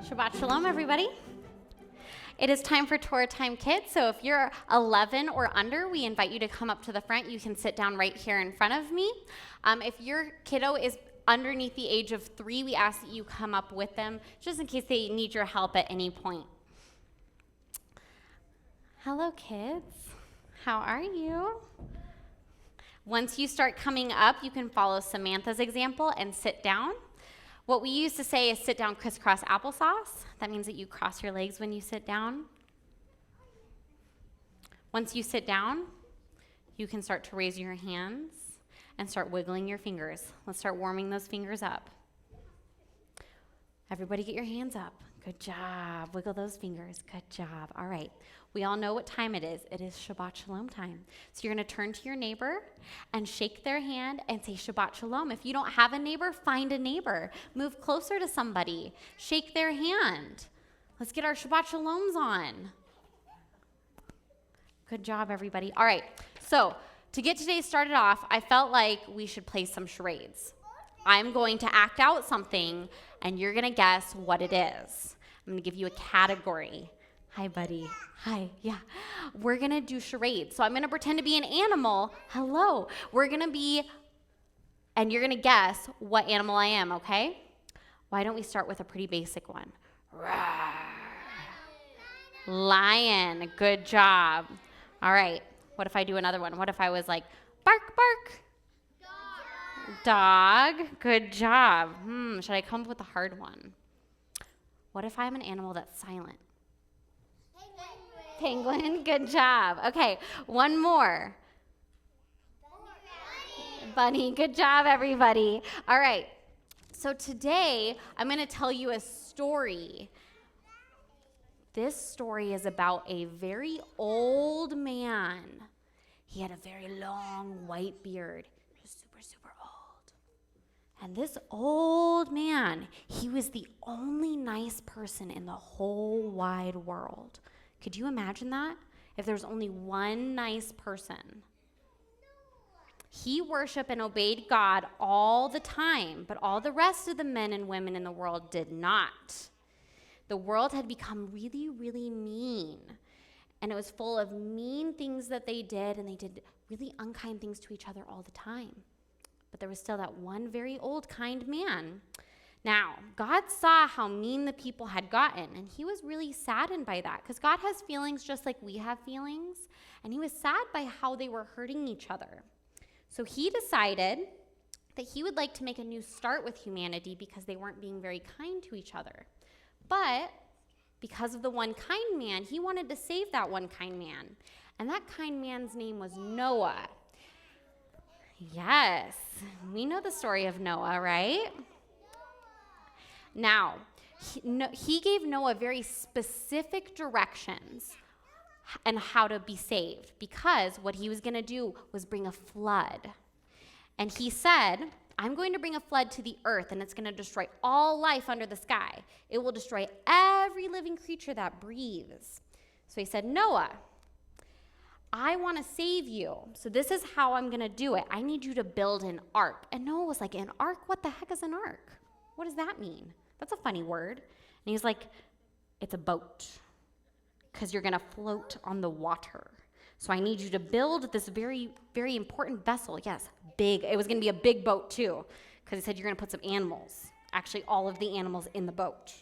Shabbat Shalom, everybody. It is time for Torah Time Kids, so if you're 11 or under, we invite you to come up to the front. You can sit down right here in front of me. If your kiddo is underneath the age of 3, we ask that you come up with them, just in case they need your help at any point. Hello, kids. How are you? Once you start coming up, you can follow Samantha's example and sit down. What we used to say is sit down crisscross applesauce. That means that you cross your legs when you sit down. Once you sit down, you can start to raise your hands and start wiggling your fingers. Let's start warming those fingers up. Everybody get your hands up. Good job. Wiggle those fingers. Good job. All right. We all know what time it is. It is Shabbat Shalom time. So you're going to turn to your neighbor and shake their hand and say Shabbat Shalom. If you don't have a neighbor, find a neighbor. Move closer to somebody. Shake their hand. Let's get our Shabbat Shaloms on. Good job, everybody. All right. So to get today started off, I felt like we should play some charades. I'm going to act out something, and you're going to guess what it is. I'm going to give you a category. Hi, buddy. Hi. Yeah. We're going to do charades. So I'm going to pretend to be an animal. Hello. We're going to be, and you're going to guess what animal I am, okay? Why don't we start with a pretty basic one? Lion. Good job. All right. What if I do another one? What if I was like, bark, bark? Dog. Good job. Should I come up with a hard one? What if I'm an animal that's silent? Penguin. Good job. Okay, one more. Bunny. Good job, everybody. All right. So today, I'm going to tell you a story. This story is about a very old man. He had a very long white beard. He was super, super old. And this old man, he was the only nice person in the whole wide world. Could you imagine that? If there was only one nice person. He worshiped and obeyed God all the time, but all the rest of the men and women in the world did not. The world had become really, really mean. And it was full of mean things that they did, and they did really unkind things to each other all the time. But there was still that one very old, kind man. Now, God saw how mean the people had gotten, and he was really saddened by that, because God has feelings just like we have feelings, and he was sad by how they were hurting each other. So he decided that he would like to make a new start with humanity because they weren't being very kind to each other. But because of the one kind man, he wanted to save that one kind man. And that kind man's name was Noah. Yes, we know the story of Noah, right? Now, he gave Noah very specific directions and how to be saved, because what he was going to do was bring a flood. And he said, I'm going to bring a flood to the earth, and it's going to destroy all life under the sky. It will destroy every living creature that breathes. So he said, Noah, I want to save you. So this is how I'm going to do it. I need you to build an ark. And Noah was like, an ark? What the heck is an ark? What does that mean? That's a funny word. And he's like, it's a boat, because you're going to float on the water. So I need you to build this very, very important vessel. Yes, big. It was going to be a big boat too, because he said you're going to put some animals, actually all of the animals in the boat.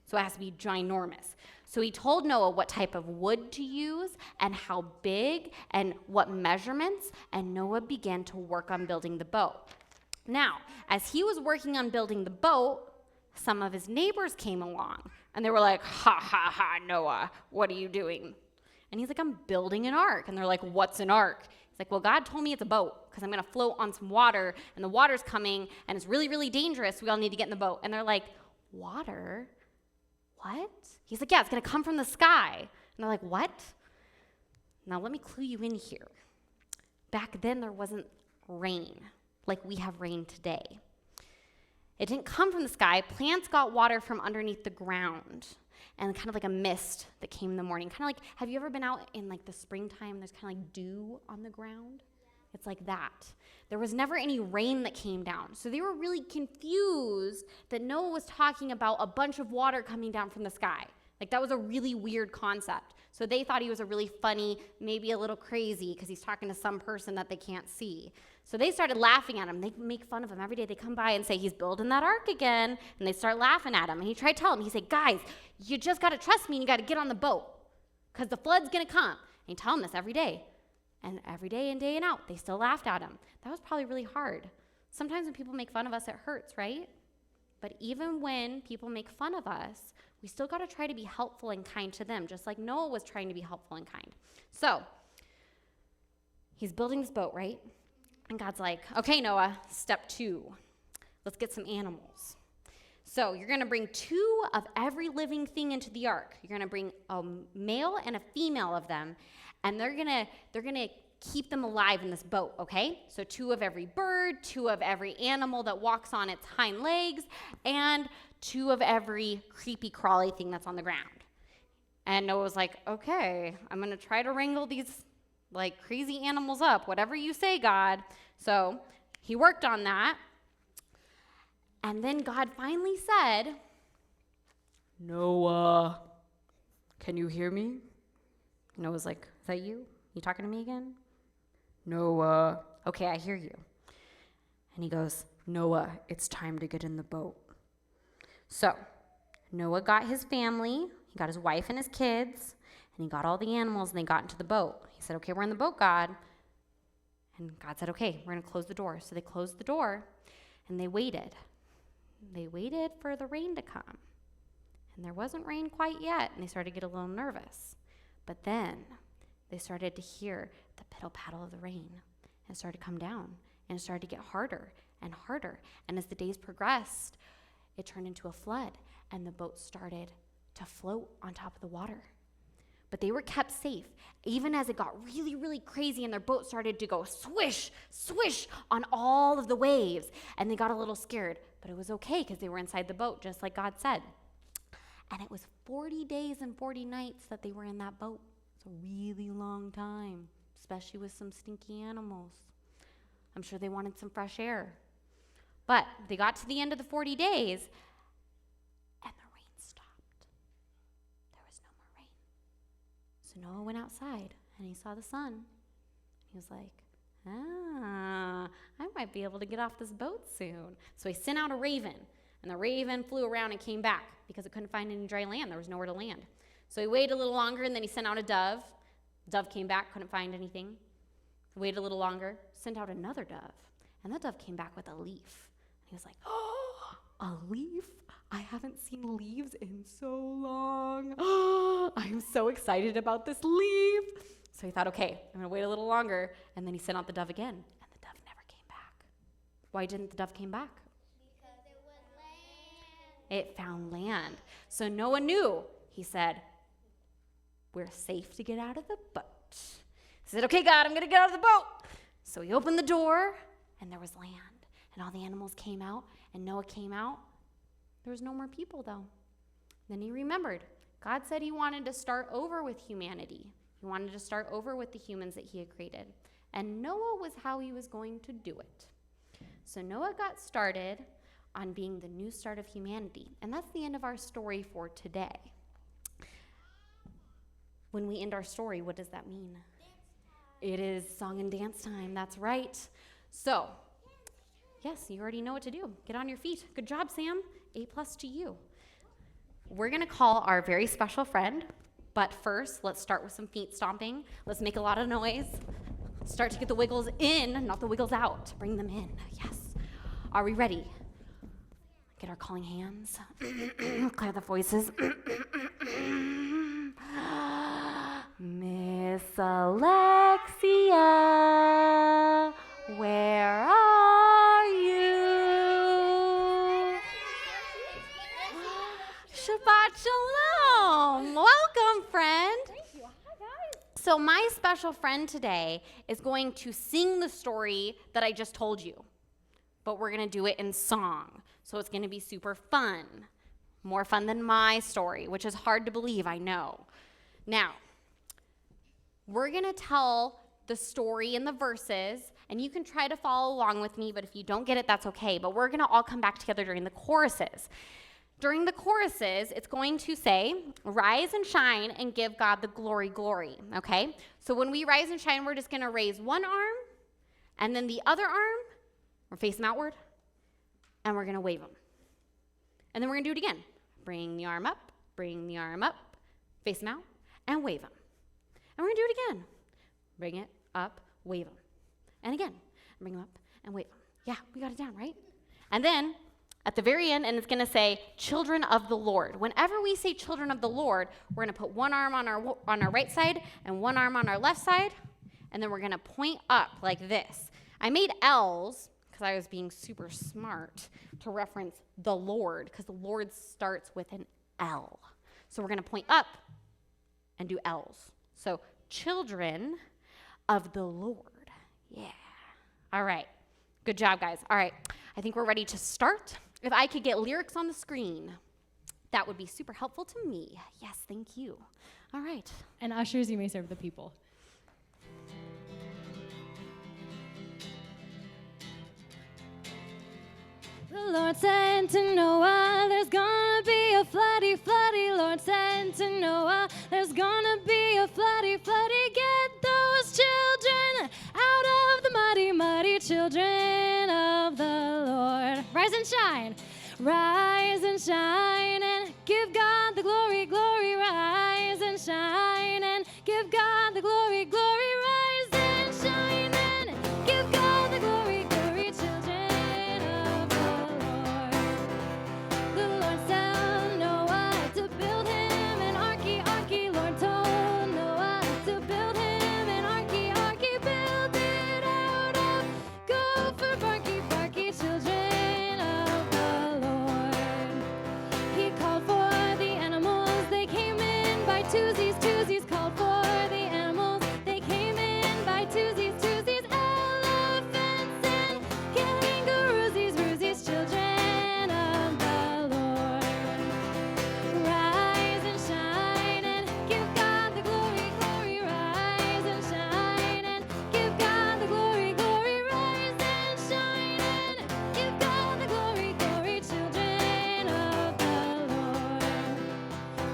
So it has to be ginormous. So he told Noah what type of wood to use and how big and what measurements, and Noah began to work on building the boat. Now, as he was working on building the boat, some of his neighbors came along, and they were like, ha, ha, ha, Noah, what are you doing? And he's like, I'm building an ark. And they're like, what's an ark? He's like, well, God told me it's a boat, because I'm going to float on some water, and the water's coming, and it's really, really dangerous. We all need to get in the boat. And they're like, water? What? He's like, yeah, it's going to come from the sky. And they're like, what? Now, let me clue you in here. Back then, there wasn't rain like we have rain today. It didn't come from the sky. Plants got water from underneath the ground, and kind of like a mist that came in the morning. Kind of like, have you ever been out in like the springtime? There's kind of like dew on the ground. It's like that. There was never any rain that came down. So they were really confused that Noah was talking about a bunch of water coming down from the sky. Like, that was a really weird concept. So they thought he was a really funny, maybe a little crazy, because he's talking to some person that they can't see. So they started laughing at him. They make fun of him every day. They come by and say, he's building that ark again. And they start laughing at him. And he tried to tell them, he said, guys, you just got to trust me and you got to get on the boat because the flood's going to come. And he tell them this every day. And every day in, day and out, they still laughed at him. That was probably really hard. Sometimes when people make fun of us, it hurts, right? But even when people make fun of us, we still got to try to be helpful and kind to them, just like Noah was trying to be helpful and kind. So he's building this boat, right? And God's like, okay, Noah, step 2. Let's get some animals. So you're going to bring 2 of every living thing into the ark. You're going to bring a male and a female of them, and they're going to keep them alive in this boat, okay? So 2 of every bird, 2 of every animal that walks on its hind legs, and 2 of every creepy crawly thing that's on the ground. And Noah was like, okay, I'm going to try to wrangle these like crazy animals up, whatever you say, God. So he worked on that. And then God finally said, Noah, can you hear me? Noah's like, is that you? You talking to me again? Noah. Okay, I hear you. And he goes, Noah, it's time to get in the boat. So Noah got his family, he got his wife and his kids, and he got all the animals, and they got into the boat. He said, okay, we're in the boat, God. And God said, okay, we're going to close the door. So they closed the door, and they waited. They waited for the rain to come. And there wasn't rain quite yet, and they started to get a little nervous. But then they started to hear the piddle-paddle of the rain, and it started to come down, and it started to get harder and harder. And as the days progressed, it turned into a flood, and the boat started to float on top of the water. But they were kept safe, even as it got really, really crazy, and their boat started to go swish, swish on all of the waves, and they got a little scared. But it was okay because they were inside the boat, just like God said. And it was 40 days and 40 nights that they were in that boat. It's a really long time, especially with some stinky animals. I'm sure they wanted some fresh air. But they got to the end of the 40 days, and the rain stopped. There was no more rain. So Noah went outside, and he saw the sun. He was like, I might be able to get off this boat soon. So he sent out a raven, and the raven flew around and came back because it couldn't find any dry land. There was nowhere to land. So he waited a little longer, and then he sent out a dove. The dove came back, couldn't find anything. Waited a little longer, sent out another dove, and that dove came back with a leaf. He was like, oh, a leaf? I haven't seen leaves in so long. I'm so excited about this leaf. So he thought, okay, I'm going to wait a little longer. And then he sent out the dove again, and the dove never came back. Why didn't the dove came back? Because it was land. It found land. So Noah knew. He said, we're safe to get out of the boat. He said, okay, God, I'm going to get out of the boat. So he opened the door, and there was land. And all the animals came out, and Noah came out. There was no more people, though. Then he remembered. God said he wanted to start over with humanity. He wanted to start over with the humans that he had created. And Noah was how he was going to do it. So Noah got started on being the new start of humanity. And that's the end of our story for today. When we end our story, what does that mean? It is song and dance time. That's right. So, yes, you already know what to do. Get on your feet. Good job, Sam. A+ to you. We're going to call our very special friend, but first, let's start with some feet stomping. Let's make a lot of noise. Start to get the wiggles in, not the wiggles out. Bring them in. Yes. Are we ready? Get our calling hands. Clear the voices. Miss Alexia, where are you? Shabbat Shalom. Welcome, friend. Thank you. Hi, guys. So my special friend today is going to sing the story that I just told you, but we're going to do it in song. So it's going to be super fun, more fun than my story, which is hard to believe, I know. Now, we're going to tell the story and the verses, And you can try to follow along with me, but if you don't get it, that's okay. But we're going to all come back together during the choruses. During the choruses, it's going to say, rise and shine and give God the glory, glory, okay? So when we rise and shine, we're just going to raise one arm, and then the other arm, we're facing outward, and we're going to wave them. And then we're going to do it again. Bring the arm up, face them out, and wave them. And we're going to do it again. Bring it up, wave them. And again, bring them up and wave them. Yeah, we got it down, right? And then at the very end, and it's going to say, children of the Lord. Whenever we say children of the Lord, we're going to put one arm on our right side and one arm on our left side, and then we're going to point up like this. I made L's because I was being super smart to reference the Lord, because the Lord starts with an L. So we're going to point up and do L's. So children of the Lord. Yeah. All right. Good job, guys. All right. I think we're ready to start. If I could get lyrics on the screen, that would be super helpful to me. Yes, thank you. All right. And ushers, you may serve the people. The Lord said to Noah, there's gonna be a floody, floody. Lord said to Noah, there's gonna be a floody, floody. Get those children out of the muddy, muddy, children of the Lord. Rise and shine. Rise and shine and give God the glory, glory. Rise and shine and give God the glory, glory. Rise and shine and give God the glory, glory, children of the Lord. The Lord told Noah to build him an arky, arky. Lord told Noah to build him an arky, arky. Build it out of gopher, barky, barky, children of the Lord. He called for the animals, they came in by twosies, twosies. Called for the animals, they came in by twosies, twosies. Elephants and kangaroosies, roosies, children of the Lord. Rise and shine and give God the glory, glory. Rise and shine and give God the glory, glory. Rise and shine and give God the glory, glory, children of the Lord.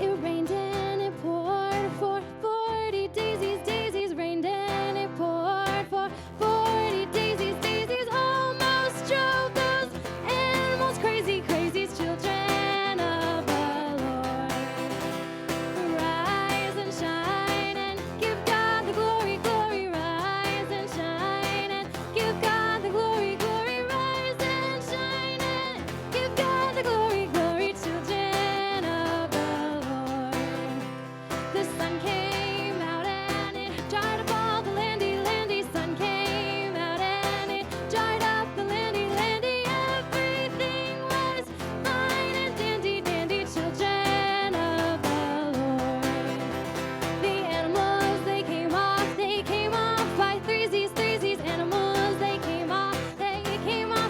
It rained and it poured for 40 daisies, daisies. Rained and it poured for 40 daisies, daisies. Almost drove those animals crazy, crazies, children of the Lord. Rise and shine and give God the glory, glory. Rise and shine and give God the glory, glory. Rise and shine and give God the glory, glory, children of the Lord. The sun came out and it dried up all the landy, landy. Sun came out and it dried up the landy, landy. Everything was fine and dandy, dandy, children of the Lord. The animals, they came off by threesies, threesies. Animals, they came off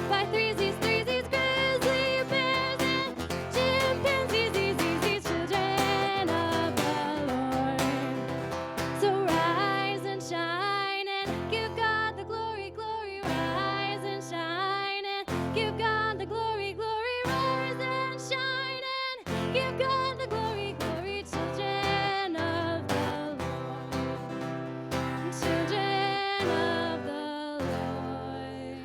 by threesies, threesies. Grizzly bears and chimpanzees, these children of the Lord. So rise and shine and give God the glory, glory. Rise and shine and give God the glory, glory. Rise and shine and give God the glory, glory. Children of the Lord. Children of the Lord.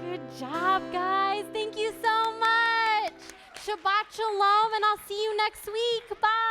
Good job, guys. Thank you so much. Shabbat shalom, and I'll see you next week. Bye.